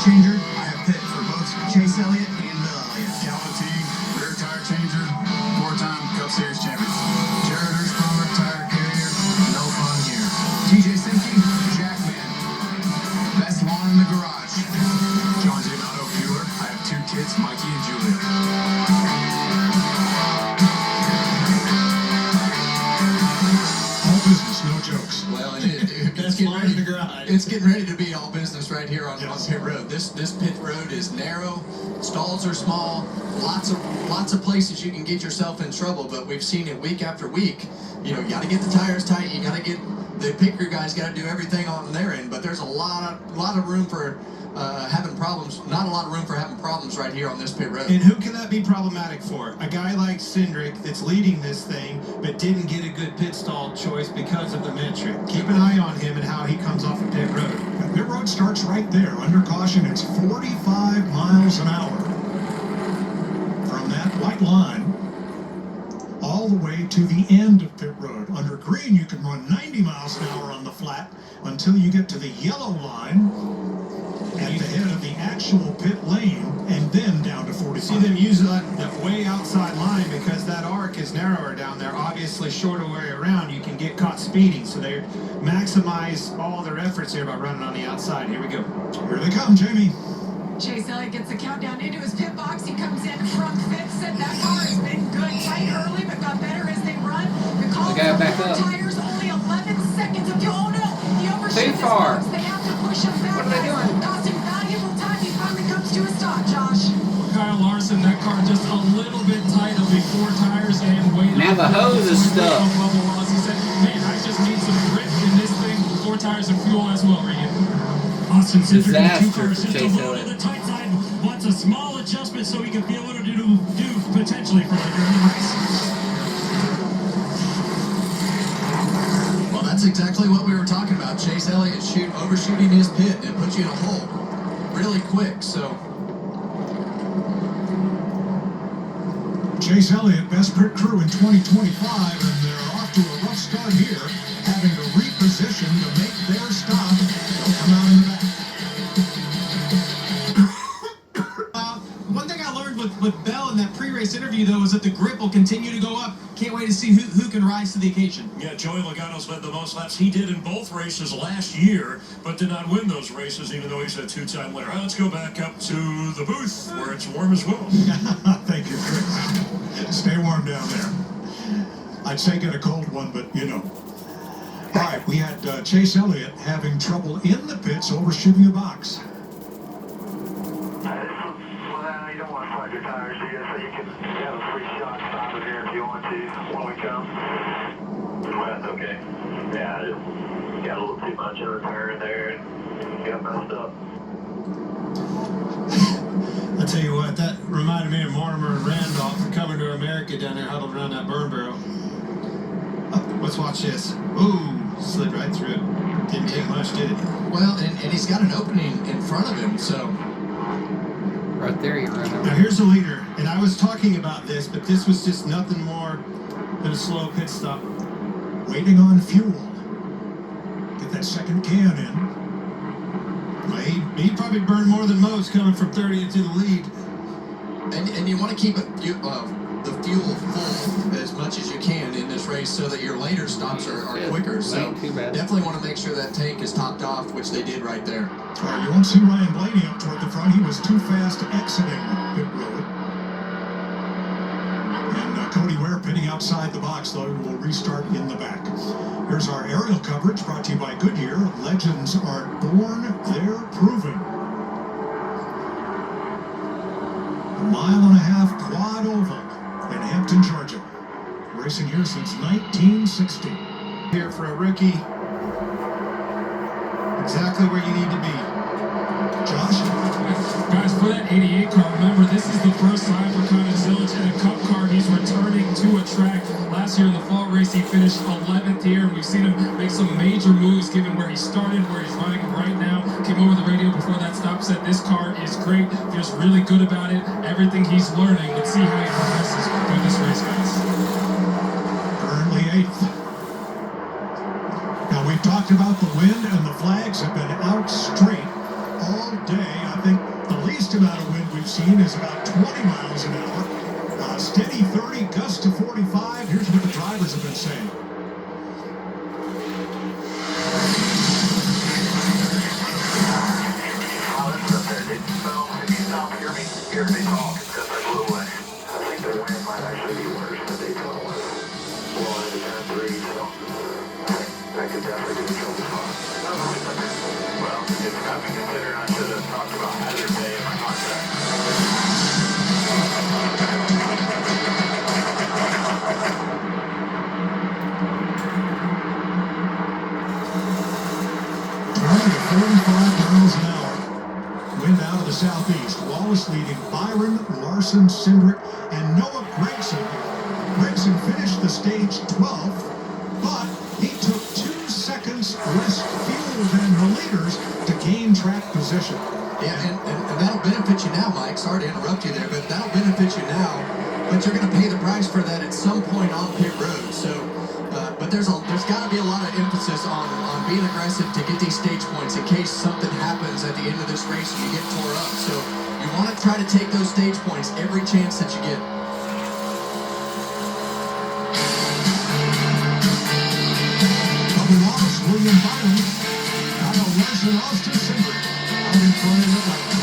changer, I have pit for both Chase Elliott and Bill Elliott. Calvin Teague, rear tire changer, 4-time Cup Series champions. Jared Hirschbauer, tire carrier, no fun here. TJ Simpkey, Jackman. Best lawn in the garage. John J. Otto Bueller, I have 2 kids, Mikey and Julia. All business, no jokes. Well, and it's getting ready to be all business right here on pit road. This pit road is narrow, stalls are small, lots of places you can get yourself in trouble. But we've seen it week after week. You know, you got to get the tires tight. You got to get the picker guys got to do everything on their end. But there's a lot of room for having problems. Not a lot of room for having problems right here on this pit road. And who can that be problematic for? A guy like Cindric that's leading this thing but didn't get a good pit stall choice because of the metric. Keep an eye on him and how he comes off of pit road. The pit road starts right there. Under caution, it's 45 miles an hour. From that white line all the way to the end of pit road. Under green, you can run 90 miles an hour on the flat until you get to the yellow line at the head of the actual pit lane, and then down to 45. See them use that way outside line because that arc is narrower down there. Obviously, shorter way around, you can get caught speeding. So they maximize all their efforts here by running on the outside. Here we go. Here they come, Jamie. Chase Elliott gets the countdown into his pit box. He comes in from fifth. Said that car has been good, tight early, but got better as they run. The call guy back for up. tires, only 11 seconds of fuel. Oh no, he overshot his far. box. They have to push him back. What are they doing? Costing valuable time. He finally comes to a stop, Josh. Kyle Larson, that car just a little bit tight of the 4 tires and waited. Now the hose is stuck. He said, man, I just need some grip in this thing. 4 tires and fuel as well, Regan. Austin Cindric in the 2 cars just a little to the tight side. Wants a small adjustment so he can feel what to do potentially for later in the race. Well, that's exactly what we were talking about. Chase Elliott overshooting his pit and puts you in a hole really quick. So Chase Elliott, best pit crew in 2025, and they're off to a rough start here, having to reposition to make their stop. They'll come out in the back. One thing I learned with Bell in that pre-race interview, though, is that the grip will continue to go up. Can't wait to see who can rise to the occasion. Yeah, Joey Logano's led the most laps. He did in both races last year, but did not win those races, even though he's a 2-time winner. All right, let's go back up to the booth, where it's warm as well. Thank you, Chris. Stay warm down there. I'd say get a cold one, but you know. All right, we had Chase Elliott having trouble in the pits overshooting the box. Well, you don't want to plug your tires, do you? So you can have a free shot stopping here if you want to when we come. Well, that's okay. Yeah, I just got a little too much of a turn there and got messed up. I tell you what, that reminded me of Mortimer and Randolph coming to America down there huddled around that burn barrel. Oh, let's watch this. Ooh, slid right through it. Didn't take much, did it? well, and he's got an opening in front of him. So Right there, you run over. Now here's the leader, and I was talking about this, but this was just nothing more than a slow pit stop. Waiting on fuel. Get that second can in. Well, he probably burned more than most coming from 30th to the lead. and you want to keep the fuel full as much as you can in this race so that your later stops are quicker. So definitely want to make sure that tank is topped off, which they did right there. You won't see Ryan Blaney up toward the front. He was too fast exiting pit road. And Cody Ware pitting outside the box, though, will restart in the back. Here's our aerial coverage brought to you by Goodyear. Legends aren't born, they're proven. 1.5 mile quad oval in Hampton, Georgia. Racing here since 1960. Here for a rookie. Exactly where you need to be. Josh? Guys, for that 88 car, remember, this is the first time for Connor Zilic in a Cup car. He's returning to a track. Last year in the fall race, he finished 11th here, and we've seen him make some major moves given where he started, where he's running right now. Came over the radio before that stop, said this car is great, feels really good about it, everything he's learning. Let's see how he progresses through this race, guys. Currently 8th. Now, we've talked about the wind, and the flags have been out straight all day. I think seen is about 20 miles an hour. Steady 30, gusts to 45. Here's what the drivers have been saying. Hear me talk because I blew away. I think the wind might actually be worse than Daytona was. Blowing into turn 3, so that could definitely be a trouble spot. Well, it's coming considering I should have talked about hazard day in my contract. To 45 miles an hour. Wind out of the southeast. Wallace leading Byron, Larson, Cindric, and Noah Gregson. Gregson finished the stage 12th, but he took 2 seconds less fuel than the leaders to gain track position. Yeah, and that'll benefit you now, Mike. Sorry to interrupt you there, but that'll benefit you now. But you're going to pay the price for that at some point on pit road. So, but there's got to be a lot of emphasis on being aggressive to get these stage points in case something happens at the end of this race and you get tore up. So you want to try to take those stage points every chance that you get. Bubba Wallace, William Byron, Kyle Larson, Austin Cindric out in front of it like